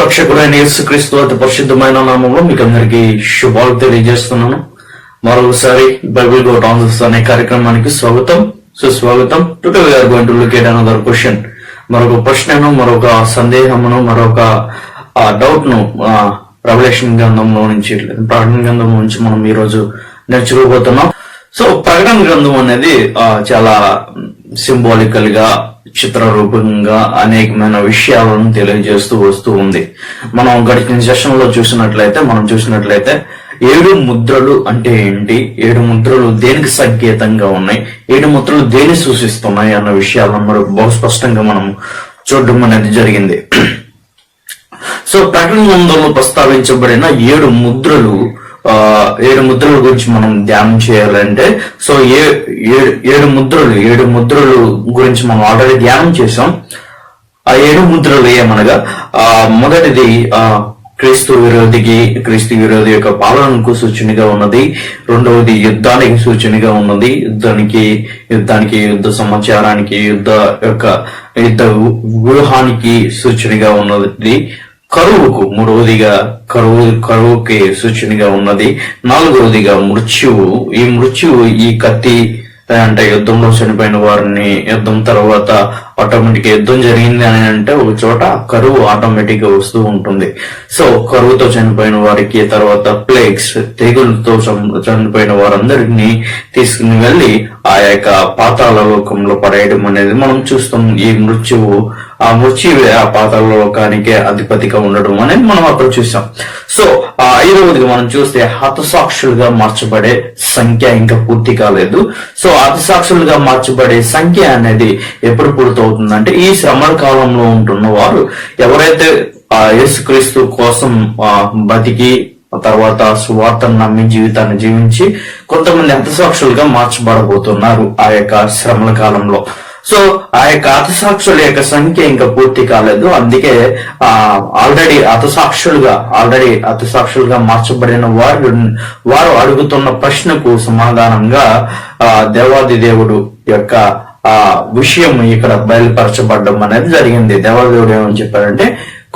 రక్షకుడైన యేసుక్రీస్తు అతి పరిశుద్ధమైన నామంలో మీకు అందరికీ శుభాలు తెలియజేస్తున్నాను. మరొకసారి బైబిల్ గోట్ ఆన్సర్స్ అనే కార్యక్రమానికి స్వాగతం, సుస్వాగతం. Today we are going to look at another question. మరొక ప్రశ్నను, మరొక సందేహమును, మరొక డౌట్ ను రెవల్యూషన్ గ్రంథంలో నుంచి, ప్రకటన గ్రంథంలో నుంచి మనం ఈ రోజు నేర్చుకోబోతున్నాం. సో ప్రకటన గ్రంథం అనేది చాలా సింబాలికల్ గా, చిత్ర రూపంగా అనేకమైన విషయాలను తెలియజేస్తూ వస్తూ ఉంది. మనం గడిచిన సెషన్ లో చూసినట్లయితే 7 ముద్రలు అంటే ఏంటి, 7 ముద్రలు దేనికి సంకేతంగా ఉన్నాయి, 7 ముద్రలు దేని సూచిస్తున్నాయి అన్న విషయాలను మరి బహు స్పష్టంగా మనం చూడడం అనేది జరిగింది. సో ప్రకటన గ్రంథంలో ప్రస్తావించబడిన 7 ముద్రల గురించి మనం ధ్యానం చేయాలంటే, సో 7 ముద్రలు గురించి మనం ఆల్రెడీ ధ్యానం చేసాం. ఆ 7 ముద్రలు ఏమనగా, మొదటిది క్రీస్తు విరోధి యొక్క పాలనకు సూచనగా ఉన్నది. రెండవది యుద్ధానికి సూచనగా ఉన్నది. యుద్ధ సమాచారానికి, యుద్ధ వ్యూహానికి సూచనగా ఉన్నది. మూడవదిగా కరువుకి సూచనగా ఉన్నది. నాలుగవదిగా మృత్యువు. ఈ కత్తి అంటే యుద్ధంలో చనిపోయిన వారిని, యుద్ధం తర్వాత ఆటోమేటిక్ యుద్ధం జరిగింది అని అంటే ఒక చోట కరువు ఆటోమేటిక్ గా వస్తూ ఉంటుంది. సో కరువుతో చనిపోయిన వారికి, తర్వాత ప్లేగ్స్, తెగులతో చనిపోయిన వారందరినీ తీసుకుని వెళ్లి ఆ యొక్క పాతాళ లోకంలో పడేయడం అనేది మనం చూస్తాం. ఈ మృత్యువే ఆ పాతాళ లోకానికే అధిపతిగా ఉండడం అనేది మనం అక్కడ చూసాం. సో 5వదిగా మనం చూస్తే హతసాక్షులుగా మార్చబడే సంఖ్య ఇంకా పూర్తి కాలేదు. సో హతసాక్షులుగా మార్చబడే సంఖ్య అనేది ఎప్పుడు పూర్తవుతుందంటే, ఈ శ్రమల కాలంలో ఉంటున్న వారు ఎవరైతే యేసుక్రీస్తు కోసం బతికి తర్వాత సువార్తను నమ్మి జీవితాన్ని జీవించి కొంతమంది హతసాక్షులుగా మార్చబడబోతున్నారు ఆ యొక్క శ్రమల కాలంలో. సో ఆ యొక్క హతసాక్షుల యొక్క సంఖ్య ఇంకా పూర్తి కాలేదు. అందుకే ఆల్రెడీ హతసాక్షులుగా మార్చబడిన వారు అడుగుతున్న ప్రశ్నకు సమాధానంగా దేవాది దేవుడు యొక్క విషయం ఇక్కడ బయలుపరచబడడం అనేది జరిగింది. దేవాది దేవుడు ఏమని చెప్పారంటే,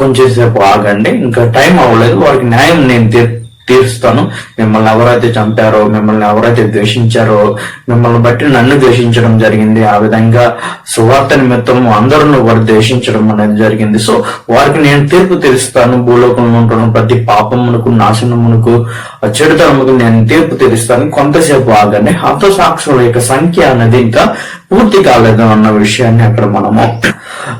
కొంచెం సేపు ఆగండి, ఇంకా టైం అవ్వలేదు, వారికి న్యాయం నేను తీరుస్తాను. మిమ్మల్ని ఎవరైతే చంపారో, మిమ్మల్ని ఎవరైతే ద్వేషించారో, మిమ్మల్ని బట్టి నన్ను ద్వేషించడం జరిగింది. ఆ విధంగా సువార్త నిమిత్తం అందరూ వారు ద్వేషించడం అనేది జరిగింది. సో వారికి నేను తీర్పు తీరుస్తాను. భూలోకంలో ఉంటున్న ప్రతి పాపమునకు, నాశనమునకు, చెడుతనముకు నేను తీర్పు తీరుస్తాను. కొంతసేపు ఆగండి. హతసాక్షుల యొక్క సంఖ్య అనేది ఇంకా పూర్తి కాలేదు అన్న విషయాన్ని అక్కడ మనము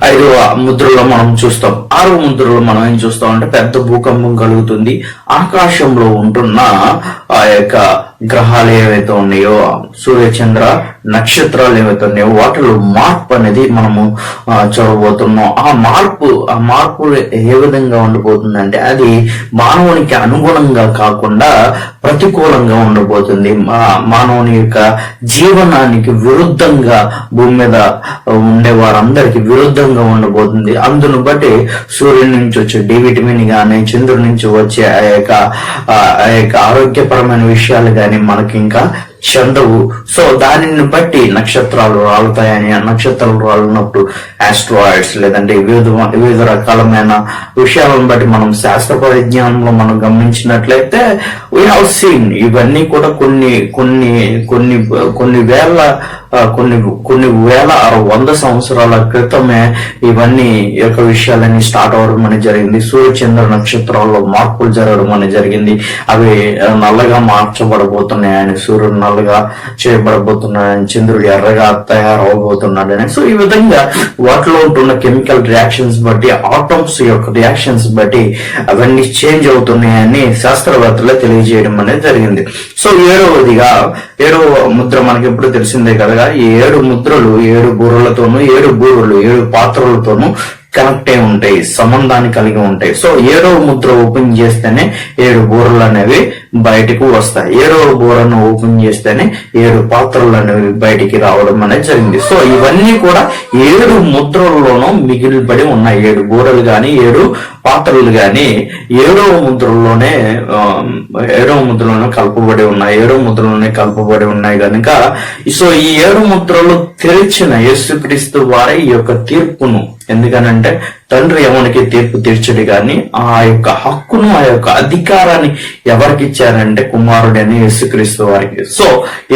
5వ ముద్రలో మనం చూస్తాం. 6వ ముద్రలో మనం ఏం చూస్తాం అంటే, పెద్ద భూకంపం కలుగుతుంది. ఆకాశంలో ఉంటున్న ఆ యొక్క గ్రహాలు ఏవైతే ఉన్నాయో, సూర్యచంద్ర నక్షత్రాలు ఏవైతే ఉన్నాయో, వాటిలో మార్పు అనేది మనము చూడబోతున్నాం. ఆ మార్పు ఏ విధంగా ఉండబోతుందంటే, అది మానవునికి అనుగుణంగా కాకుండా ప్రతికూలంగా ఉండబోతుంది. మానవుని యొక్క జీవనానికి విరుద్ధంగా, భూమి మీద ఉండే వారందరికి విరుద్ధంగా ఉండబోతుంది. అందును బట్టి సూర్యుడి నుంచి వచ్చే డి విటమిన్ గానీ, చంద్రుడి నుంచి వచ్చే ఆ యొక్క ఆరోగ్యపరమైన విషయాలు గానీ మనకి ఇంకా చెందవు. సో దానిని బట్టి నక్షత్రాలు రాలుతాయని, నక్షత్రాలు రాలినప్పుడు ఆస్ట్రాయిడ్స్ లేదంటే వివిధ రకాలమైన విషయాలను బట్టి మనం శాస్త్ర పరిజ్ఞానంలో మనం గమనించినట్లయితే వీ హావ్ సీన్ ఇవన్నీ కూడా కొన్ని వేల 100 సంవత్సరాల క్రితమే ఇవన్నీ యొక్క విషయాలన్నీ స్టార్ట్ అవ్వడం అనేది జరిగింది. సూర్యచంద్ర నక్షత్రాల్లో మార్పులు జరగడం అనేది జరిగింది. అవి నల్లగా మార్చబడబోతున్నాయని, సూర్యుడు నల్లగా చేయబడబోతున్నాడని, చంద్రుడు ఎర్రగా తయారవబోతున్నాడని. సో ఈ విధంగా వాటిలో ఉంటున్న కెమికల్ రియాక్షన్స్ బట్టి, ఆటమ్స్ యొక్క రియాక్షన్స్ బట్టి అవన్నీ చేంజ్ అవుతున్నాయని శాస్త్రవేత్తలే తెలియజేయడం అనేది జరిగింది. సో 7వ ముద్ర మనకి ఎప్పుడు తెలిసిందే కదా. ఈ 7 ముద్రలు 7 బూరలతోనూ, 7 బూరలు 7 పాత్రలతోనూ కనెక్ట్ అయి ఉంటాయి, సంబంధాన్ని కలిగి ఉంటాయి. సో 7వ ముద్ర ఓపెన్ చేస్తేనే 7 బూరలు అనేవి బయటకు వస్తాయి. 7వ బూరను ఓపెన్ చేస్తేనే 7 పాత్రలు అనేవి బయటికి రావడం అనేది జరిగింది. సో ఇవన్నీ కూడా 7 ముద్రల్లోనూ మిగిలిపడి ఉన్నాయి. 7 బూరలు గాని, 7 పాత్రలు గాని 7వ ముద్రలోనే కలపబడి ఉన్నాయి. 7వ ముద్రలోనే కలపబడి ఉన్నాయి కనుక, సో ఈ 7 ముద్రలు తెరిచిన యేసుక్రీస్తు వారి ఈ యొక్క తీర్పును, ఎందుకనంటే తండ్రి ఎవరికి తీర్పు తీర్చడు గాని ఆ యొక్క హక్కును, ఆ యొక్క అధికారాన్ని ఎవరికి ఇచ్చారంటే కుమారుడని యేసుక్రీస్తు వారికి. సో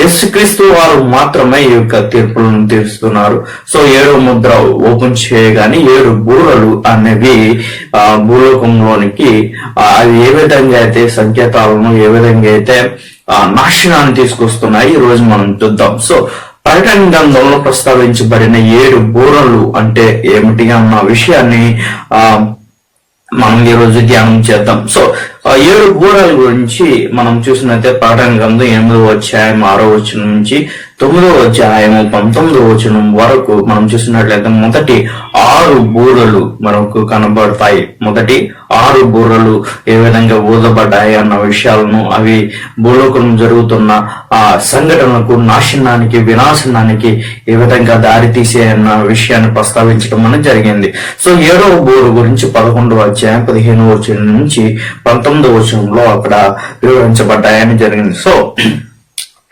యేసుక్రీస్తు వారు మాత్రమే ఈ యొక్క తీర్పులను తీరుస్తున్నారు. సో 7వ ముద్ర ఓపెన్ చేయగానే 7 బూరలు అనేవి భూలోకంలోనికి అవి ఏ విధంగా అయితే సంకేతాలను, ఏ విధంగా అయితే నాశనాన్ని తీసుకొస్తున్నాయి ఈ రోజు మనం చూద్దాం. సో ప్రకటన గ్రంథంలో ప్రస్తావించబడిన 7 బూరలు అంటే ఏమిటి అన్న విషయాన్ని మనం ఈ రోజు ధ్యానం చేద్దాం. సో 7 బూరల గురించి మనం చూసినట్లయితే ప్రకటన గ్రంథం 8వ అధ్యాయం 6వ వచనం నుంచి 9వ అధ్యాయం 19వ వచనం వరకు మనం చూసినట్లయితే మొదటి 6 బూరలు మనకు కనబడతాయి. మొదటి 6 బూరలు ఏ విధంగా ఊదబడ్డాయి అన్న విషయాలను, అవి భూలోకం జరుగుతున్న ఆ సంఘటనలకు, నాశనానికి, వినాశనానికి ఏ విధంగా దారి తీసే అన్న విషయాన్ని ప్రస్తావించడం అనేది జరిగింది. సో 7వ బూర గురించి 11వ అధ్యాయం 15వ వచనం నుంచి 19వ వచనంలో అక్కడ వివరించబడ్డాయని జరిగింది. సో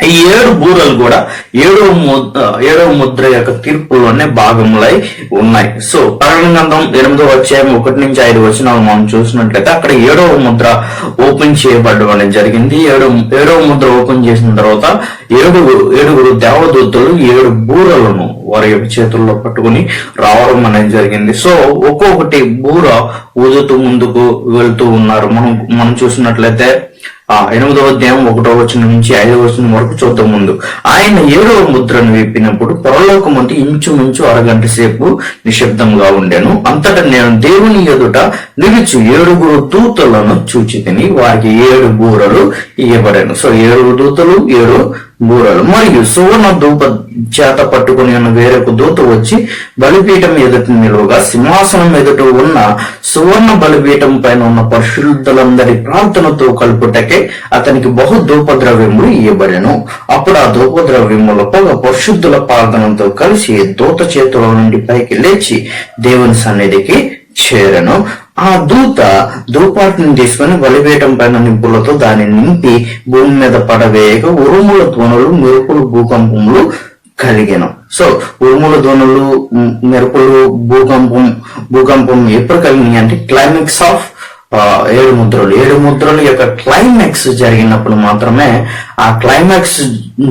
ఈ 7 బూరలు కూడా 7వ ముద్ర యొక్క తీర్పులోనే భాగములై ఉన్నాయి. సో ప్రకటన గ్రంథం 8వ అధ్యాయం 1 నుంచి 5 వచనాలు మనం చూసినట్లయితే అక్కడ 7వ ముద్ర ఓపెన్ చేయబడడం అనేది జరిగింది. 7వ ముద్ర ఓపెన్ చేసిన తర్వాత ఏడుగురు దేవదూతలు 7 బూరలను వారి యొక్క చేతుల్లో పట్టుకుని రావడం అనేది జరిగింది. సో ఒక్కొక్కటి బూర ఊదుతూ ముందుకు వెళ్తూ ఉన్నారు. మనం చూసినట్లయితే 8వ అధ్యాయం 1వ వచనం నుంచి 5వ వచనం వరకు చూద్దాం. ముందు ఆయన 7వ ముద్రను విప్పినప్పుడు పరలోకమంతా ఇంచుమించు అరగంట సేపు నిశ్శబ్దంగా ఉండెను. అంతటా నేను దేవుని ఎదుట నిలుచు 7 దూతలను చూచి తిని వారికి 7 బూరలు ఇయ్యబడాను. సో 7 దూతలు, 7 బూరలు. మరియు సువర్ణ ధూప చేత పట్టుకుని ఉన్న వేరొక దూత వచ్చి బలిపీఠం ఎదుట నిలువగా సింహాసనం ఎదుట ఉన్న సువర్ణ బలిపీఠం పైన ఉన్న పరిశుద్ధులందరి ప్రార్థనతో కలుపుటకే అతనికి బహు ధూపద్రవ్యములు ఇయ్యబడెను. అప్పుడు ఆ ధూపద్రవ్యముల పొగ పరిశుద్ధుల ప్రార్థనతో కలిసి దూత చేతుల నుండి పైకి లేచి దేవుని సన్నిధికి చేరను. ఆ దూత ధూపాటిని తీసుకుని బలిపీఠం పైన నింపులతో దాన్ని నింపి భూమి మీద పడవేయగా ఉరుముల ధ్వనులు, మెరుపులు, భూకంపములు కలిగాను. సో ఉరుముల ధ్వనులు, మెరుపులు, భూకంపం ఎప్పుడు కలిగినాయి అంటే క్లైమాక్స్ ఆఫ్ 7 ముద్రలు. 7 ముద్రల యొక్క క్లైమాక్స్ జరిగినప్పుడు మాత్రమే, ఆ క్లైమాక్స్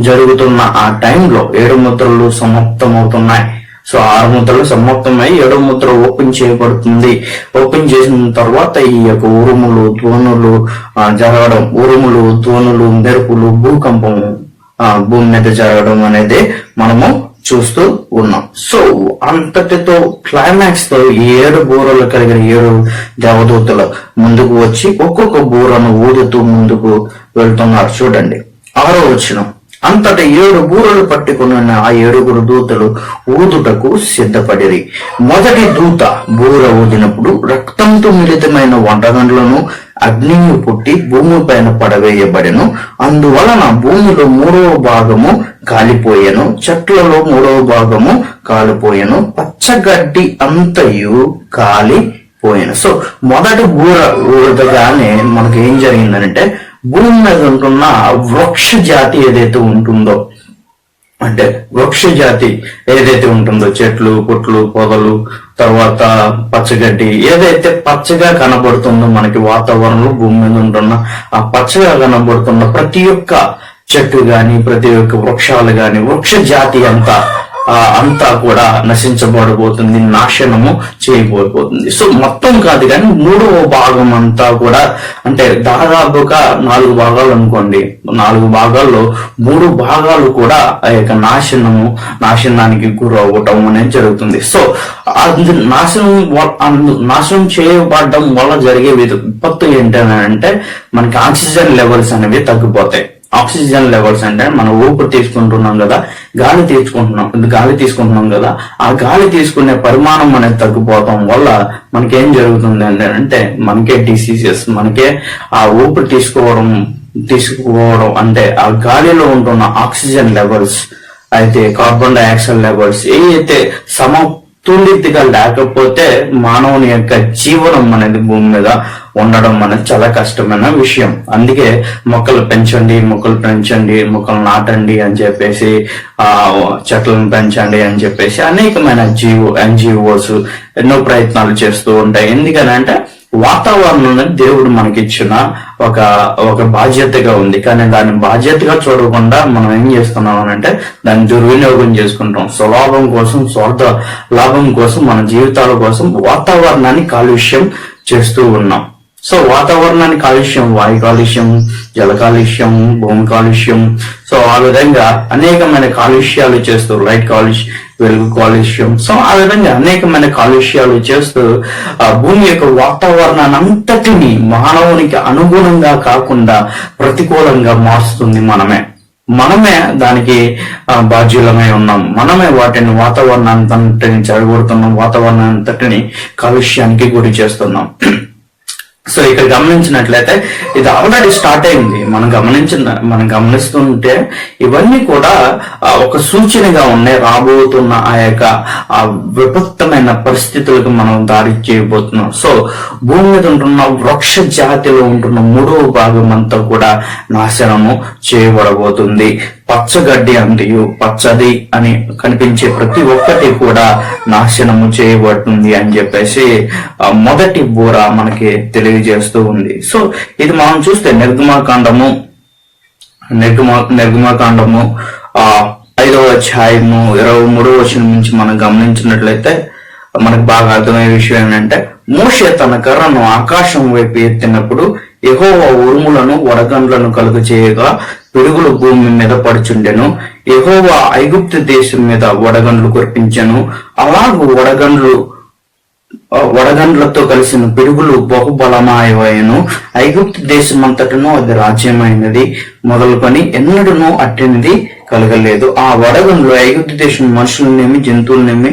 జరుగుతున్న ఆ టైంలో 7 ముద్రలు సమాప్తమవుతున్నాయి. సో 6 ముద్రలు సమాప్తమై 7వ ముద్ర ఓపెన్ చేయబడుతుంది. ఓపెన్ చేసిన తర్వాత ఈ యొక్క ఉరుములు, ధ్వనులు జరగడం, ఉరుములు, ధ్వనులు, మెరుపులు, భూకంపము భూమి మీద జరగడం అనేది మనము చూస్తూ ఉన్నాం. సో అంతటితో క్లైమాక్స్ తో ఈ 7 బూరలు కలిగిన 7 దేవదూతలు ముందుకు వచ్చి ఒక్కొక్క బూరను ఊదుతూ ముందుకు వెళ్తున్నారు. చూడండి 6వ వచనం. అంతటా 7 బూరలు పట్టుకుని ఆ 7 దూతలు ఊదుటకు సిద్ధపడిరి. మొదటి దూత బూర ఊదినప్పుడు రక్తంతో మిళితమైన వంటగండ్లను అగ్నిని పుట్టి భూమి పైన పడవేయబడెను. అందువలన భూమిలో 3వ భాగము కాలిపోయెను, చెట్లలో 3వ భాగము కాలిపోయెను, పచ్చగడ్డి అంతయు కాలిపోయెను. సో మొదటి బూర ఊదగానే మనకు ఏం జరిగిందంటే భూమి మీద ఉంటున్న వృక్ష జాతి ఏదైతే ఉంటుందో, అంటే వృక్ష జాతి ఏదైతే ఉంటుందో, చెట్లు, పుట్లు, పొదలు, తర్వాత పచ్చగడ్డి ఏదైతే పచ్చగా కనబడుతుందో మనకి వాతావరణంలో భూమి మీద ఉంటున్న ఆ పచ్చగా కనబడుతున్న ప్రతి ఒక్క చెట్టు గాని, ప్రతి ఒక్క వృక్షాలు గాని, వృక్ష జాతి అంతా కూడా నశించబడబోతుంది, నాశనము చేయబోతుంది. సో మొత్తం కాదు కానీ 3వ భాగం అంతా కూడా, అంటే దాదాపుగా 4 భాగాలు అనుకోండి, 4 భాగాల్లో 3 భాగాలు కూడా ఆ యొక్క నాశనానికి గురవటం అనేది జరుగుతుంది. సో నాశనం చేయబడడం వల్ల జరిగే విపత్తు ఏంటంటే మనకి ఆక్సిజన్ లెవెల్స్ అనేవి తగ్గిపోతాయి. ఆక్సిజన్ లెవెల్స్ అంటే మనం ఊపిరి తీసుకుంటున్నాం కదా, గాలి తీసుకుంటున్నాం కదా, ఆ గాలి తీసుకునే పరిమాణం అనేది తగ్గిపోవటం వల్ల మనకేం జరుగుతుంది అంటే మనకే డిసీజెస్, మనకే ఆ ఊపిరి తీసుకోవడం అంటే ఆ గాలిలో ఉంటున్న ఆక్సిజన్ లెవెల్స్ అయితే కార్బన్ డైఆక్సైడ్ లెవెల్స్ ఏవైతే సమతుల్యతగా లేకపోతే మానవుని యొక్క జీవనం అనేది భూమి మీద ఉండడం అనేది చాలా కష్టమైన విషయం. అందుకే మొక్కలు పెంచండి, మొక్కలు నాటండి అని చెప్పేసి, చెట్లను పెంచండి అని చెప్పేసి అనేకమైన ఎన్జిఓస్ ఎన్నో ప్రయత్నాలు చేస్తూ ఉంటాయి. ఎందుకనంటే వాతావరణం దేవుడు మనకిచ్చిన ఒక బాధ్యతగా ఉంది. కానీ దాన్ని బాధ్యతగా చూడకుండా మనం ఏం చేస్తున్నాం అంటే దాన్ని దుర్వినియోగం చేసుకుంటాం. స్వలాభం కోసం, స్వార్థ లాభం కోసం, మన జీవితాల కోసం వాతావరణాన్ని కాలుష్యం చేస్తూ ఉన్నాం. సో వాతావరణాన్ని కాలుష్యం, వాయు కాలుష్యం, జల కాలుష్యం, భూమి కాలుష్యం, సో ఆ విధంగా అనేకమైన కాలుష్యాలు చేస్తూ, లైట్ కాలుష్యం, వెలుగు కాలుష్యం, సో ఆ విధంగా అనేకమైన కాలుష్యాలు చేస్తూ భూమి యొక్క వాతావరణాన్ని అంతటిని మానవునికి అనుగుణంగా కాకుండా ప్రతికూలంగా మారుస్తుంది మనమే దానికి బాధ్యులమై ఉన్నాం. మనమే వాటిని వాతావరణాన్ని చెడగొడుతున్నాం, వాతావరణాన్ని అంతటిని కాలుష్యానికి గురి చేస్తున్నాం. సో ఇక్కడ గమనించినట్లయితే ఇది ఆల్రెడీ స్టార్ట్ అయింది. మనం గమనిస్తుంటే ఇవన్నీ కూడా ఒక సూచనగా ఉన్నాయి. రాబోతున్న ఆ యొక్క విపత్తమైన పరిస్థితులకు మనం దారి చేయబోతున్నాం. సో భూమి మీద ఉంటున్న వృక్ష జాతిలో ఉంటున్న 3వ భాగం అంతా కూడా నాశనము చేయబడబోతుంది. పచ్చగడ్డి అంతయు, పచ్చది అని కనిపించే ప్రతి ఒక్కటి కూడా నాశనము చేయబడుతుంది అని చెప్పేసి మొదటి బూర మనకి తెలియజేస్తూ ఉంది. సో ఇది మనం చూస్తే నిర్గమాకాండము 5వ అధ్యాయము 23వ వచనం నుంచి మనం గమనించినట్లయితే మనకు బాగా అర్థమయ్యే విషయం ఏంటంటే, మోషే తన కర్రను ఆకాశం వైపు ఎత్తినప్పుడు యెహోవా ఉరుములను వడగండ్లను కలుగు చేయగా పిడుగులు భూమి మీద పడుచుండెను. యెహోవా ఐగుప్తు దేశం మీద వడగండ్లు కురిపించెను. అలాగూ వడగండ్లతో కలిసిన పిడుగులు బహుబలమాయను. ఐగుప్తు దేశమంతటను అది రాజ్యమైనది మొదలుకొని ఎన్నడూనూ అట్టినది కలగలేదు. ఆ వడగండ్లు ఐగుప్తు దేశం మనుషులనేమి, జంతువులనేమి,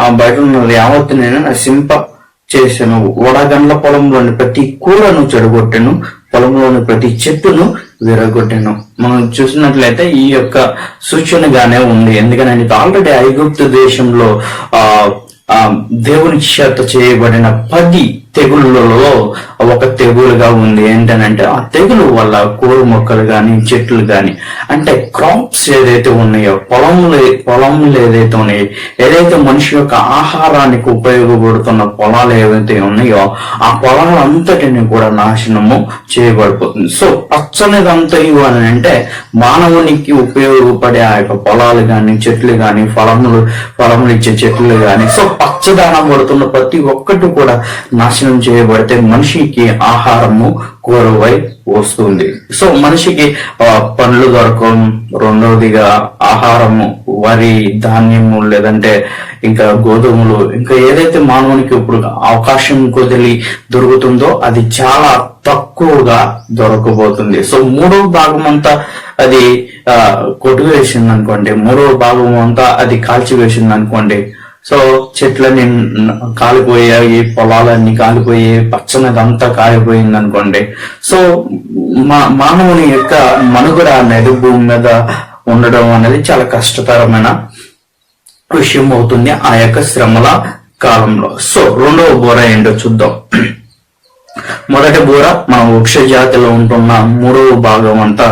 ఆ బయట ఉన్న యావత్తునైనా నశింప చేశాను. వడగండ్ల పొలంలోని ప్రతి కూరను చెడగొట్టెను, పొలంలోని ప్రతి చెట్టును విరగొట్టెను. మనం చూసినట్లయితే ఈ యొక్క సూచనగానే ఉంది. ఎందుకంటే ఆల్రెడీ ఐగుప్తు దేశంలో దేవుని చేత చేయబడిన 10 తెగుళ్ళలో ఒక తెగులుగా ఉంది. ఏంటనంటే ఆ తెగులు వల్ల కూర మొక్కలు గాని, చెట్లు గాని, అంటే క్రాప్స్ ఏదైతే ఉన్నాయో, పొలములు ఏదైతే ఉన్నాయో, ఏదైతే మనిషి యొక్క ఆహారానికి ఉపయోగపడుతున్న పొలాలు ఏవైతే ఉన్నాయో ఆ పొలాలంతటిని కూడా నాశనము చేయబడిపోతుంది. సో పచ్చనిదంతయు అని అంటే మానవునికి ఉపయోగపడే ఆ యొక్క పొలాలు గాని, చెట్లు గాని, ఫలములు ఇచ్చే చెట్లు గాని, సో పచ్చదనం పడుతున్న ప్రతి ఒక్కటి కూడా నాశనం చేయబడితే మనిషికి ఆహారము కోరువై వస్తుంది. సో మనిషికి పండ్లు దొరకడం, రెండవదిగా ఆహారము, వరి, ధాన్యము, లేదంటే ఇంకా గోధుమలు, ఇంకా ఏదైతే మానవునికి ఇప్పుడు అవకాశం కొద్ది దొరుకుతుందో అది చాలా తక్కువగా దొరకబోతుంది. సో 3వ భాగం అంతా అది కొట్టువేసింది అనుకోండి, 3వ భాగం అంతా అది కాల్చివేసింది అనుకోండి, సో చెట్లన్నీ కాలిపోయాయి, పొలాలన్నీ కాలిపోయి, పచ్చనదంతా కాలిపోయింది అనుకోండి. సో మానవుని యొక్క మనుగడ అనేది భూమి మీద ఉండడం అనేది చాలా కష్టతరమైన విషయం అవుతుంది ఆ యొక్క శ్రమల కాలంలో. సో 2వ బోర ఏంటో చూద్దాం. మొదటి బోర మన వృక్ష జాతిలో ఉంటున్న 3వ భాగం అంతా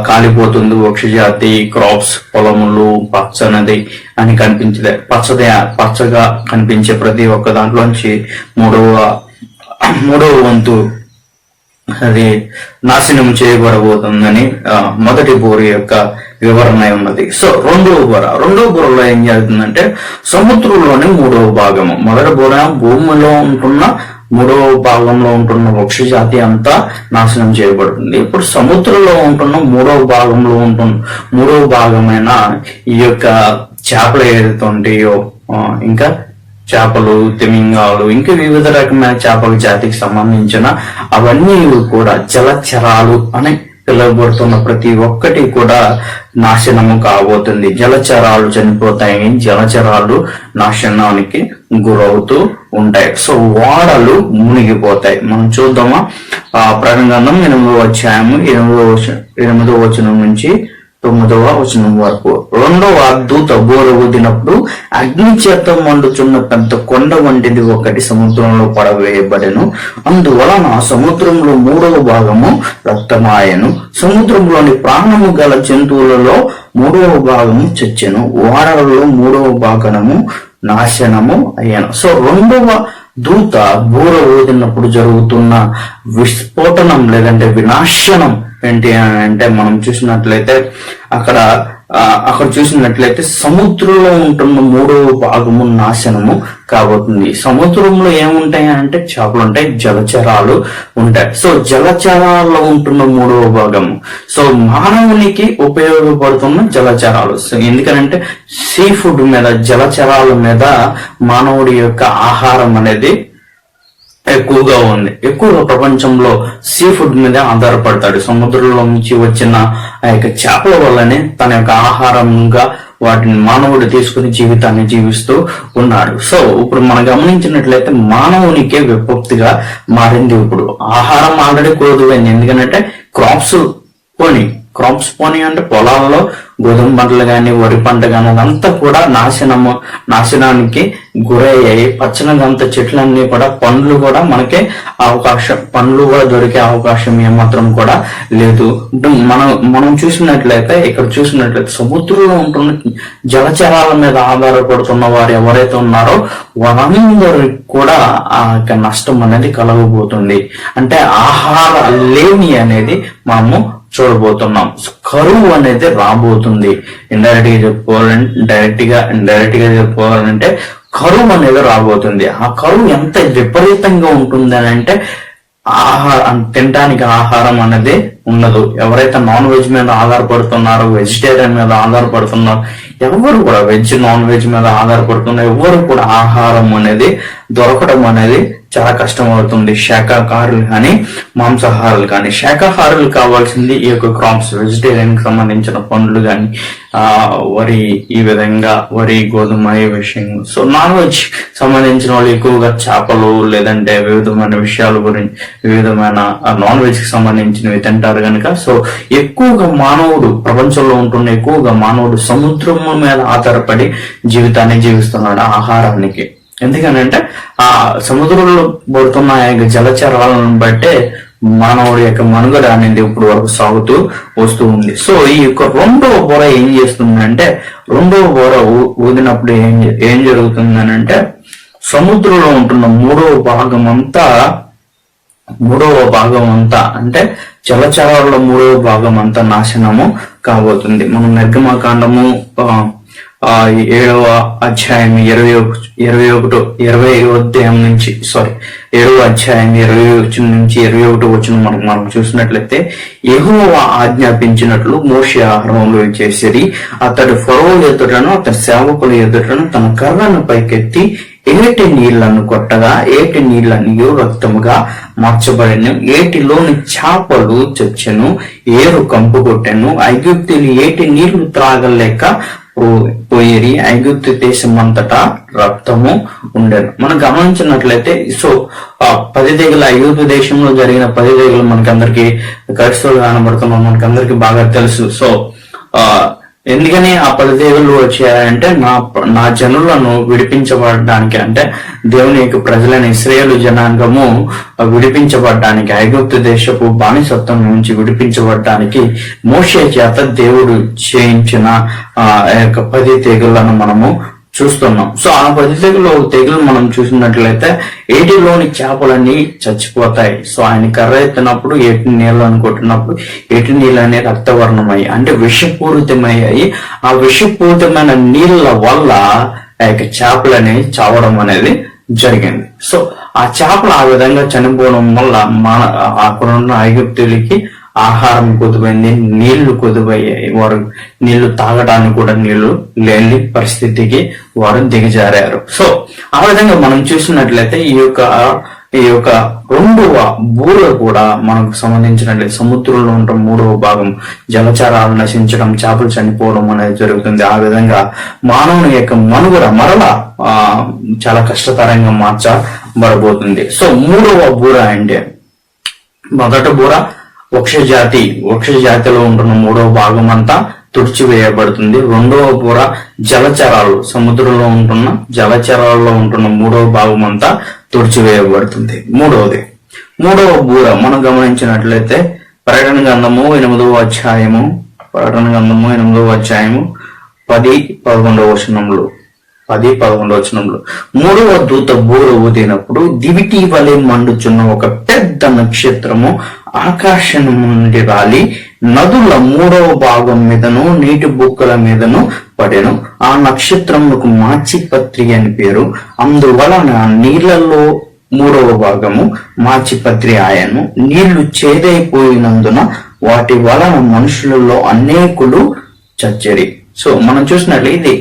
కాలిపోతుంది. వృక్షజాతి, క్రాప్స్, పొలములు, పచ్చనది అని కనిపించే పచ్చగా కనిపించే ప్రతి ఒక్క దాంట్లోంచి మూడవ వంతు అది నాశనం చేయబడబోతుందని మొదటి బోర యొక్క వివరణ ఉన్నది. సో రెండవ బోరలో ఏం జరుగుతుందంటే సముద్రంలోని 3వ భాగము. మొదటి బోర భూమిలో ఉంటున్న 3వ భాగంలో ఉంటున్న వృక్ష జాతి అంతా నాశనం చేయబడుతుంది. ఇప్పుడు సముద్రంలో ఉంటున్న 3వ భాగమైన ఈ యొక్క చేపలు ఏదైతే ఉంటాయో, ఇంకా చేపలు, తిమింగాలు, ఇంకా వివిధ రకమైన చేపల జాతికి సంబంధించిన అవన్నీ కూడా జలచరాలు అని పిలువబడుతున్న ప్రతి ఒక్కటి కూడా నాశనము కాబోతుంది. జలచరాలు చనిపోతాయి, జలచరాలు నాశనానికి గురవుతూ ఉంటాయి. సో ఓడలు మునిగిపోతాయి. మనం చూద్దామా ప్రకటన గ్రంథం 8వ అధ్యాయము 8వ వచనం నుంచి 9వ వచనం వరకు. రెండవ దూత బూర ఊదినప్పుడు అగ్ని చేత మండుచున్న పెద్ద కొండ వంటిది ఒకటి సముద్రంలో పడవేయబడెను. అందువలన సముద్రంలో 3వ భాగము రక్తమాయను. సముద్రంలోని ప్రాణము గల జంతువులలో 3వ భాగము చచ్చెను. ఓడలలో 3వ భాగము నాశనము అయ్యాను. సో రెండవ దూత బూర ఊదినప్పుడు జరుగుతున్న విస్ఫోటనం లేదంటే వినాశనం ఏంటి అంటే మనం చూసినట్లయితే అక్కడ చూసినట్లయితే సముద్రంలో ఉంటున్న 3వ భాగము నాశనము కాబోతుంది. సముద్రంలో ఏముంటాయి అంటే చేపలు ఉంటాయి, జలచరాలు ఉంటాయి. సో జలచరాల్లో ఉంటున్న 3వ భాగము సో మానవునికి ఉపయోగపడుతున్న జలచరాలు. సో ఎందుకంటే సీ ఫుడ్ మీద, జలచరాల మీద మానవుడి యొక్క ఆహారం అనేది ఎక్కువగా ఉంది. ఎక్కువగా ప్రపంచంలో సీ ఫుడ్ మీద ఆధారపడతాడు. సముద్రంలో నుంచి వచ్చిన ఆ యొక్క చేపల వల్లనే తన యొక్క ఆహారంగా వాటిని మానవుడు తీసుకుని జీవితాన్ని జీవిస్తూ ఉన్నాడు. సో ఇప్పుడు మనం గమనించినట్లయితే మానవునికే విపత్తిగా మారింది. ఇప్పుడు ఆహారం ఆల్రెడీ కోరుదువైంది. ఎందుకంటే క్రాప్స్ పోనీ అంటే పొలాల్లో గోధుమ పంటలు కానీ, వరి పంట కానీ అదంతా కూడా నాశనానికి గురయ్యాయి. పచ్చనిదంతా చెట్లన్నీ కూడా, పండ్లు కూడా మనకే పండ్లు కూడా దొరికే అవకాశం ఏమాత్రం కూడా లేదు. మనం చూసినట్లయితే ఇక్కడ చూసినట్లయితే సముద్రంలో ఉంటున్న జలచరాల మీద ఆధారపడుతున్న వారు ఎవరైతే ఉన్నారో వారందరికి కూడా ఆ యొక్క నష్టం అనేది కలగబోతుంది. అంటే ఆహార లేమి అనేది మనము చూడబోతున్నాం. కరువు అనేది రాబోతుంది. ఇండైరెక్ట్ గా చెప్పుకోవాలంటే కరువు అనేది రాబోతుంది. ఆ కరువు ఎంత విపరీతంగా ఉంటుంది అని అంటే తినడానికి ఆహారం అనేది ఉండదు. ఎవరైతే నాన్ వెజ్ మీద ఆధారపడుతున్నారో, వెజిటేరియన్ మీద ఆధారపడుతున్నారో, ఎవరు కూడా వెజ్ నాన్ వెజ్ మీద ఆధారపడుతున్నారు, ఎవరు కూడా ఆహారం అనేది దొరకడం అనేది చాలా కష్టం అవుతుంది. శాకాహారులు కానీ, మాంసాహారులు కానీ. శాకాహారులు కావాల్సింది ఈ యొక్క క్రాప్స్, వెజిటేరియన్ కి సంబంధించిన పండ్లు కానీ, వరి, ఈ విధంగా వరి, గోధుమ ఈ విషయం. సో నాన్ వెజ్ సంబంధించిన వాళ్ళు ఎక్కువగా చేపలు లేదంటే వివిధమైన విషయాల గురించి, వివిధమైన నాన్ వెజ్ కి సంబంధించినవి తింటారు కనుక సో ఎక్కువగా మానవుడు ప్రపంచంలో ఉంటున్న ఎక్కువగా మానవుడు సముద్రం మీద ఆధారపడి జీవితాన్ని జీవిస్తున్నాడు ఆహారానికి. ఎందుకనంటే ఆ సముద్రంలో పడుతున్న జలచరాలను బట్టే మానవుడి యొక్క మనుగడ అనేది ఇప్పుడు వరకు సాగుతూ వస్తూ ఉంది. సో ఈ యొక్క రెండవ బోర ఏం చేస్తుందంటే, రెండవ బోర ఊదినప్పుడు ఏం జరుగుతుందనంటే సముద్రంలో ఉంటున్న మూడవ భాగం అంతా అంటే జలచరాల 3వ భాగం అంతా నాశనము కాబోతుంది. మనం నిర్గమకాండము 7వ అధ్యాయం 20వ అధ్యాయం నుంచి 7వ అధ్యాయం 20 నుంచి 21 వచ్చిన మనం చూసినట్లయితే యెహోవా ఆజ్ఞాపించినట్లు మోషే ఆహారంలో చేసేది అతడు ఫరో ఎదుటను అతని సేవకుల ఎదుటను తన కర్రను పైకెత్తి ఏటి నీళ్లను కొట్టగా ఏటి నీళ్లను రక్తముగా మార్చబడిన, ఏటిలోని చేపలు చచ్చెను, ఏరు కంపు కొట్టెను, ఐగుప్తులు ఏటి నీళ్లు త్రాగలేక పోయేరి, ఐగుప్తు దేశం అంతటా రక్తము ఉండేది. మనం గమనించినట్లయితే సో 10 తెగులు ఐగుప్తు దేశంలో జరిగిన 10 తెగులు మనకందరికి క్రైస్తవులు కనబడుతున్నాం, మనకందరికి బాగా తెలుసు. సో ఎందుకని ఆ 10 తెగులు వచ్చాయంటే నా జనులను విడిపించబడడానికి, అంటే దేవుని యొక్క ప్రజలని ఇశ్రాయేలు జనాంగము విడిపించబడడానికి, ఐగుప్తు దేశపు బానిసత్వం నుంచి విడిపించబడడానికి మోషే చేత దేవుడు చేయించిన యొక్క 10 తెగులను మనము చూస్తున్నాం. సో ఆ 10 తెగులు మనం చూసినట్లయితే ఏటిలోని చేపలన్నీ చచ్చిపోతాయి. సో ఆయన కర్ర ఎత్తినప్పుడు ఏటి నీళ్ళని కొట్టినప్పుడు ఏటి నీళ్ళని రక్తవర్ణమయ్యి అంటే విషపూరితమయ్యాయి. ఆ విషపూరితమైన నీళ్ళ వల్ల ఆ యొక్క చేపలని చావడం అనేది జరిగింది. సో ఆ చేపలు ఆ విధంగా చనిపోవడం వల్ల అక్కడున్న ఐగుప్తులకి ఆహారం కొదువైంది, నీళ్లు కొదువయ్యాయి. వారు నీళ్లు తాగడానికి కూడా నీళ్లు లేని పరిస్థితికి వారు దిగజారారు. సో ఆ విధంగా మనం చూసినట్లయితే ఈ యొక్క రెండవ బూర కూడా మనకు సంబంధించినట్లయితే సముద్రంలో ఉన్న 3వ భాగం జలచరాలు నశించడం, చేపలు చనిపోవడం అనేది జరుగుతుంది. ఆ విధంగా మానవుని యొక్క మనుగడ మరలా చాలా కష్టతరంగా మార్చబడబోతుంది. సో 3వ బూర అంటే మొదట బూర వృక్ష జాతిలో ఉంటున్న 3వ భాగం అంతా తుడిచివేయబడుతుంది. రెండవ బూర జలచరాలు, సముద్రంలో ఉంటున్న జలచరాల్లో ఉంటున్న మూడవ భాగం అంతా తుడిచివేయబడుతుంది. మూడవ బూర మనం గమనించినట్లయితే ప్రకటన గ్రంథము 8వ అధ్యాయము 10-11 వచనంలో మూడవ దూత బూర ఊదినప్పుడు దివిటి వలె మండుచున్న ఒక పెద్ద నక్షత్రము ఆకాశం నుండి రాలి నదుల మూడవ భాగం మీదను నీటి బుక్కల మీదను పడెను. ఆ నక్షత్రముకు మాచిపత్రి అని పేరు. అందువలన నీళ్లలో మూడవ భాగము మాచిపత్రి ఆయను. నీళ్లు చేదైపోయినందున వాటి వలన మనుషులలో అనేకులు చచ్చరి. సో మనం చూసినట్లు ఇది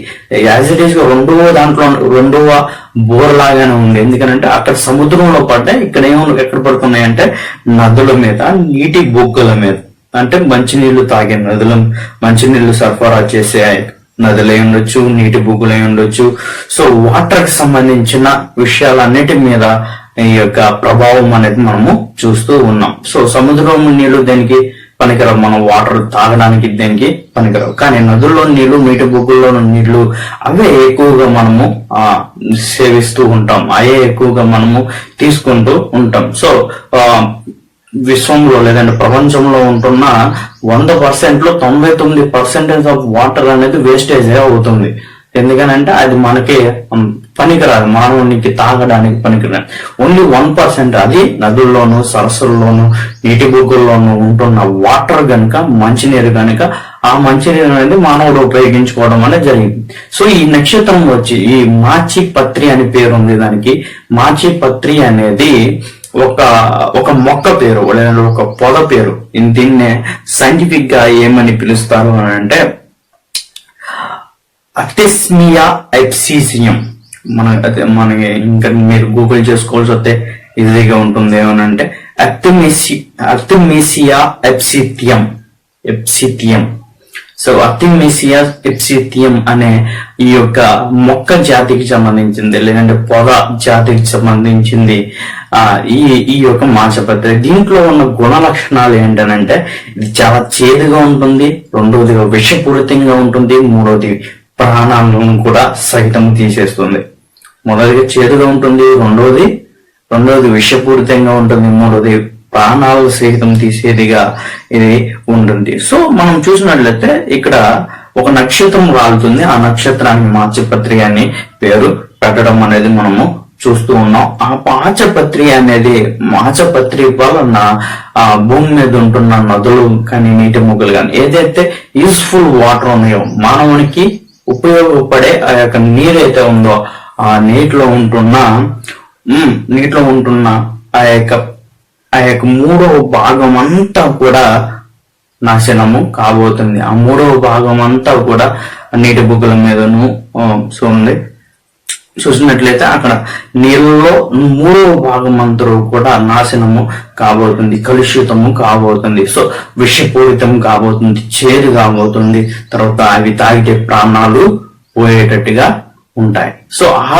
యాజ్ ఇట్ ఈస్ గా రెండవ బోర్ లాగానే ఉంది. ఎందుకంటే అక్కడ సముద్రంలో పడ్డాయి, ఇక్కడ ఎక్కడ పడుతున్నాయంటే నదుల మీద, నీటి బొగ్గల మీద. అంటే మంచినీళ్లు తాగే నదులు, మంచినీళ్లు సరఫరా చేసే నదులై ఉండొచ్చు, నీటి బొగ్గులై ఉండొచ్చు. సో వాటర్ కి సంబంధించిన విషయాలన్నిటి మీద ఈ యొక్క ప్రభావం అనేది మనము చూస్తూ ఉన్నాం. సో సముద్రం నీళ్లు దేనికి పనికిరావు, మనం వాటర్ తాగడానికి దేనికి పనికిరావు. కానీ నదుల్లో నీళ్లు, నీటి బొగ్గుల్లో నీళ్లు అవే ఎక్కువగా మనము సేవిస్తూ ఉంటాం, అవే ఎక్కువగా మనము తీసుకుంటూ ఉంటాం. సో విశ్వంలో లేదంటే ప్రపంచంలో ఉంటున్న 100%లో 99% ఆఫ్ వాటర్ అనేది వేస్టేజ్ అవుతుంది. ఎందుకనంటే అది మనకి పనికిరాదు, మానవునికి తాగడానికి పనికిరాదు. ఓన్లీ 1%, అది నదుల్లోను, సరస్సుల్లోను, నీటి బొగ్గుల్లోనూ ఉంటున్న వాటర్ గనుక, మంచినీరు గనుక, ఆ మంచినీరు అనేది మానవుడు ఉపయోగించుకోవడం అనేది జరిగింది. సో ఈ నక్షత్రం వచ్చి ఈ మాచిపత్రి అని పేరు ఉంది దానికి. మాచిపత్రి అనేది ఒక మొక్క పేరు లేదంటే ఒక పొద పేరు. దీన్నే సైంటిఫిక్ గా ఏమని పిలుస్తారు అని అంటే అక్టిస్మియా ఎప్సిసియం. మనకి ఇంకా మీరు గూగుల్ చేసుకోవాల్సి వస్తే ఈజీగా ఉంటుంది. ఏమనంటే అక్టిమిసియా ఎప్సిథియం. సో అక్టిమిసియా ఎప్సిథియం అనే ఈ యొక్క మొక్క జాతికి సంబంధించింది లేదంటే పొద జాతికి సంబంధించింది ఈ యొక్క మాచపత్రి. దీంట్లో ఉన్న గుణ లక్షణాలు ఏంటనంటే ఇది చాలా చేదుగా ఉంటుంది, రెండవదిగా విషపూరితంగా ఉంటుంది, మూడవది ప్రాణాలను కూడా సహితం తీసేస్తుంది. మొదటిగా చేదుగా ఉంటుంది, రెండవది విషపూరితంగా ఉంటుంది, మూడవది ప్రాణాలు సహితం తీసేదిగా ఇది ఉంటుంది. సో మనం చూసినట్లయితే ఇక్కడ ఒక నక్షత్రం రాలుతుంది. ఆ నక్షత్రానికి మాచిపత్రి అని పేరు పెట్టడం అనేది మనము చూస్తూ ఉన్నాం. ఆ మాచపత్రి వలన భూమి మీద ఉంటున్న నదులు కానీ, నీటి మొగ్గలు కానీ, ఏదైతే యూస్ఫుల్ వాటర్ ఉన్నాయో, మానవునికి ఉపయోగపడే ఆ యొక్క నీరైతే ఉందో ఆ నీటిలో ఉంటున్న ఆ యొక్క మూడవ భాగం అంతా కూడా నాశనము కాబోతుంది. ఆ మూడవ భాగం అంతా కూడా నీటి బుగ్గల మీదను చూసినట్లయితే అక్కడ నీళ్ళలో మూడవ భాగం అంతా కూడా నాశనము కాబోతుంది, కలుషితము కాబోతుంది. సో విషపూరితం కాబోతుంది, చేదు కాబోతుంది, తర్వాత అవి తాగితే ప్రాణాలు పోయేటట్టుగా ఉంటాయి. సో ఆ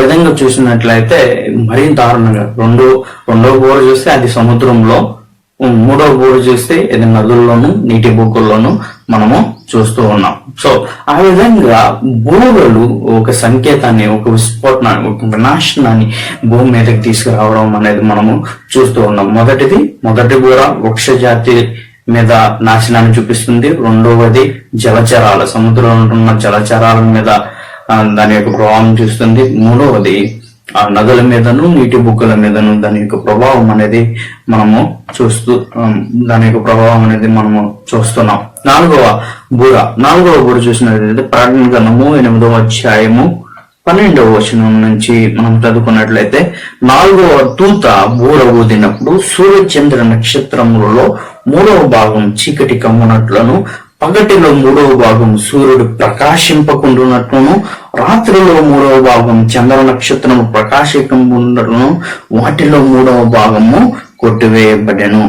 విధంగా చూసినట్లయితే మరీ దారుణంగా రెండో బోరు చూస్తే అది సముద్రంలో, మూడో బోరు చూస్తే ఇది నదుల్లోను, నీటి బొగ్గుల్లోనూ మనము చూస్తూ ఉన్నాం. సో ఆ విధంగా బోరలు ఒక సంకేతాన్ని, ఒక విస్ఫోటనాన్ని, ఒక వినాశనాన్ని భూమి మీదకి తీసుకురావడం అనేది మనము చూస్తూ ఉన్నాం. మొదటి బోర వృక్ష జాతి మీద నాశనాన్ని చూపిస్తుంది. రెండవది జలచరాలు, సముద్రంలో ఉంటున్న జలచరాల మీద దాని యొక్క ప్రభావం చూస్తుంది. మూడవది నదుల మీదను, నీటి బుగ్గల మీదను దాని యొక్క ప్రభావం అనేది మనము చూస్తున్నాం. నాలుగవ బూర చూసినట్లయితే ప్రకటన గ్రంథము 8వ అధ్యాయము 12వ వచనం నుంచి మనం చదువుకున్నట్లయితే, 4వ దూత బూర ఊదినప్పుడు సూర్యచంద్ర నక్షత్రములలో 3వ భాగం చీకటి కమ్మునట్లను, పగటిలో 3వ భాగం సూర్యుడు ప్రకాశింపకుండునట్లును, రాత్రిలో 3వ భాగం చంద్ర నక్షత్రము ప్రకాశింపకుండునట్లును, వాటిలో 3వ భాగము కొట్టివేయబడెను.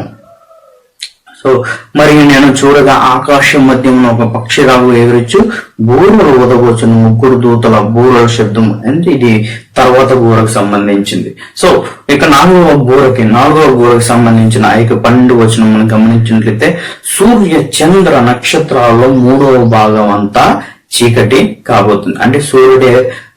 సో సో మరి నేను చూడగా ఆకాశం మధ్యమున ఒక పక్షిరాగు ఎగురొచ్చు బూరలు ఊదబోచున్న ముగ్గురు దూతల బూరల శబ్దం అంటే ఇది తర్వాత బూరకు సంబంధించింది. సో ఇక నాలుగవ బూరకి సంబంధించిన ఆ యొక్క 12 వచనం మనం గమనించినట్లయితే సూర్య చంద్ర నక్షత్రాల్లో 3వ భాగం అంతా చీకటి కాబోతుంది. అంటే సూర్యుడే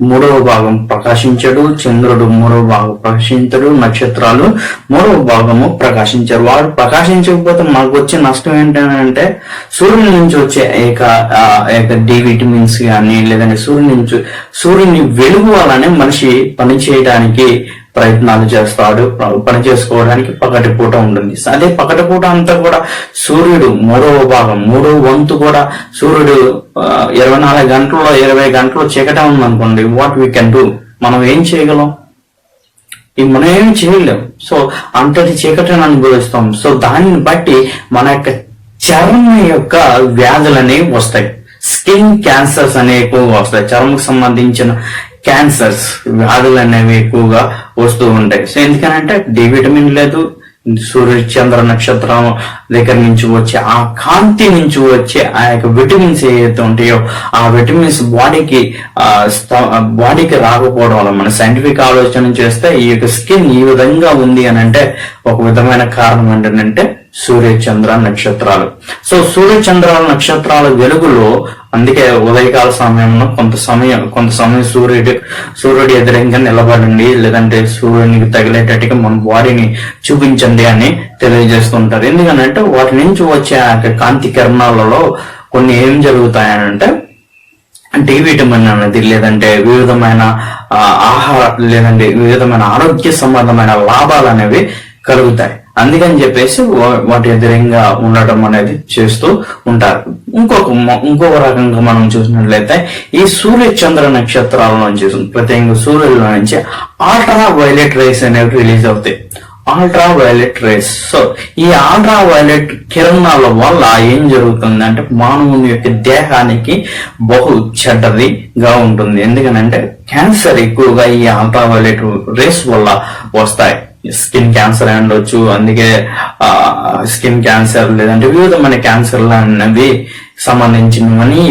3వ భాగం ప్రకాశించడు, చంద్రుడు 3వ భాగం ప్రకాశించడు, నక్షత్రాలు 3వ భాగము ప్రకాశించారు. వాడు ప్రకాశించకపోతే మనకు వచ్చే నష్టం ఏంటంటే సూర్యుని నుంచి వచ్చే డి విటమిన్స్ కానీ లేదంటే సూర్యుని వెలుగు వల్లనే మనిషి పని చేయడానికి ప్రయత్నాలు చేస్తాడు, పని చేసుకోవడానికి పగటిపూట ఉంటుంది. అదే పగటిపూట అంతా కూడా సూర్యుడు 3వ భాగం 3వ వంతు కూడా సూర్యుడు 24 గంటల్లో 20 గంటలు చీకట ఉందనుకోండి, వాట్ వీ కెన్ డూ, మనం ఏం చేయగలం? మనం ఏం చేయలేం. సో అంతటి చీకటిని అనుభవిస్తాం. సో దానిని బట్టి మన యొక్క చర్మం యొక్క వ్యాధులనేవి వస్తాయి. స్కిన్ క్యాన్సర్స్ అనేవి ఎక్కువగా వస్తాయి. చర్మకు సంబంధించిన క్యాన్సర్స్ వ్యాధులు అనేవి ఎక్కువగా వస్తూ ఉంటాయి. సో ఎందుకనంటే డి విటమిన్ లేదు, సూర్య చంద్ర నక్షత్రం దగ్గర నుంచి వచ్చే ఆ కాంతి నుంచి వచ్చే ఆ యొక్క విటమిన్స్ ఏవైతే ఉంటాయో ఆ విటమిన్స్ బాడీకి రాకపోవడం వల్ల మన సైంటిఫిక్ ఆలోచన చేస్తే ఈ యొక్క స్కిన్ ఈ విధంగా ఉంది అని అంటే ఒక విధమైన కారణం ఏంటంటే సూర్య చంద్ర నక్షత్రాలు. సో సూర్య చంద్ర నక్షత్రాల వెలుగులో అందుకే ఉదయకాల సమయంలో కొంత సమయం సూర్యుడి ఎదురంగా నిలబడండి, లేదంటే సూర్యునికి తగిలేటట్టుగా మన బాడీని చూపించండి అని తెలియజేస్తుంటారు. ఎందుకంటే వాటి నుంచి వచ్చే ఆ కాంతి కిరణాలలో కొన్ని ఏం జరుగుతాయనంటే డి విటమిన్ అనేది లేదంటే వివిధమైన లేదంటే వివిధమైన ఆరోగ్య సంబంధమైన లాభాలు అనేవి కలుగుతాయి. అందుకని చెప్పేసి వాటి ఎదురంగా ఉండటం అనేది చేస్తూ ఉంటారు. ఇంకొక రకంగా మనం చూసినట్లయితే ఈ సూర్య చంద్ర నక్షత్రాల నుంచి ప్రత్యేకంగా సూర్యుల నుంచి అల్ట్రా వైలెట్ రేస్ అనేవి రిలీజ్ అవుతాయి. Ultra violet rays. సో ఈ అల్ట్రా వైలెట్ కిరణాల వల్ల ఏం జరుగుతుంది అంటే మానవుని యొక్క దేహానికి బహు చెడ్డదిగా ఉంటుంది. ఎందుకనంటే క్యాన్సర్ ఎక్కువగా ఈ అల్ట్రా వైలెట్ రేస్ వల్ల వస్తాయి. స్కిన్ క్యాన్సర్ అయి ఉండొచ్చు, అందుకే స్కిన్ క్యాన్సర్ లేదంటే వివిధమైన క్యాన్సర్లు అనేవి సంబంధించినవని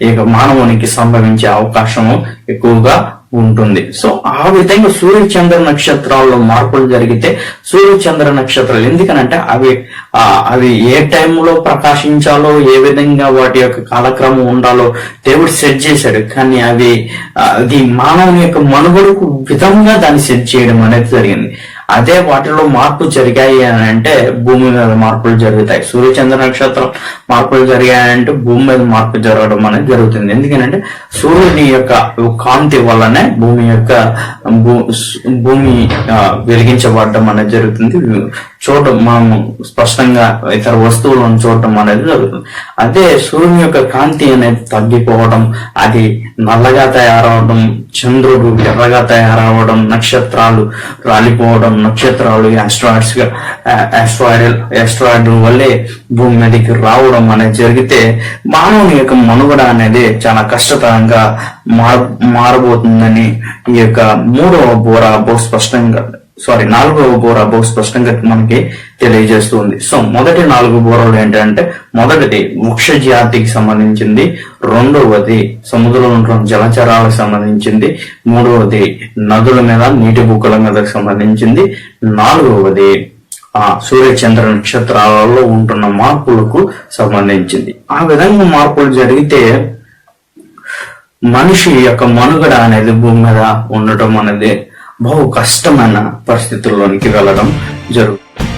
ఇక మానవునికి సంభవించే అవకాశం ఎక్కువగా ఉంటుంది. సో ఆ విధంగా సూర్య చంద్ర నక్షత్రాల్లో మార్పులు జరిగితే సూర్య చంద్ర నక్షత్రాలు ఎందుకనంటే అవి ఏ టైంలో ప్రకాశించాలో ఏ విధంగా వాటి యొక్క కాలక్రమం ఉండాలో దేవుడు సెట్ చేశాడు. కానీ అది మానవుని యొక్క మనుగడకు విధంగా దాన్ని సెట్ చేయడం అనేది జరిగింది. అదే వాటిలో మార్పు జరిగాయి అని అంటే భూమి మీద మార్పులు జరుగుతాయి. సూర్యచంద్ర నక్షత్రం మార్పులు జరిగాయంటే భూమి మీద మార్పు జరగడం అనేది జరుగుతుంది. ఎందుకంటే సూర్యుని యొక్క కాంతి వల్లనే భూమి వెలిగించబడడం అనేది జరుగుతుంది. మనం స్పష్టంగా ఇతర వస్తువులను చూడటం అనేది జరుగుతుంది. అదే సూర్యుని యొక్క కాంతి అనేది తగ్గిపోవడం, అది నల్లగా తయారవడం, చంద్రుడు ఎర్రగా తయారవడం, నక్షత్రాలు రాలిపోవడం, నక్షత్రాలు ఆస్ట్రాయిడ్ వల్లే భూమి మీదకి రావడం అనేది జరిగితే మానవుని యొక్క మనుగడ అనేది చాలా కష్టతరంగా మారబోతుందని ఈ యొక్క 4వ బోరా బహు స్పష్టంగా మనకి తెలియజేస్తుంది. సో మొదటి 4 బోరలు ఏంటంటే మొదటిది వృక్ష జాతికి సంబంధించింది, రెండవది సముద్రంలో జలచరాలకు సంబంధించింది, మూడవది నదుల మీద నీటి బుక్కల మీద సంబంధించింది, 4వది సూర్య చంద్ర నక్షత్రాలలో ఉంటున్న మార్పులకు సంబంధించింది. ఆ విధంగా మార్పులు జరిగితే మనిషి యొక్క మనుగడ అనేది భూమి మీద ఉండటం అనేది బహు కష్టమైన పరిస్థితుల్లోనికి వెళ్ళడం జరుగుతుంది.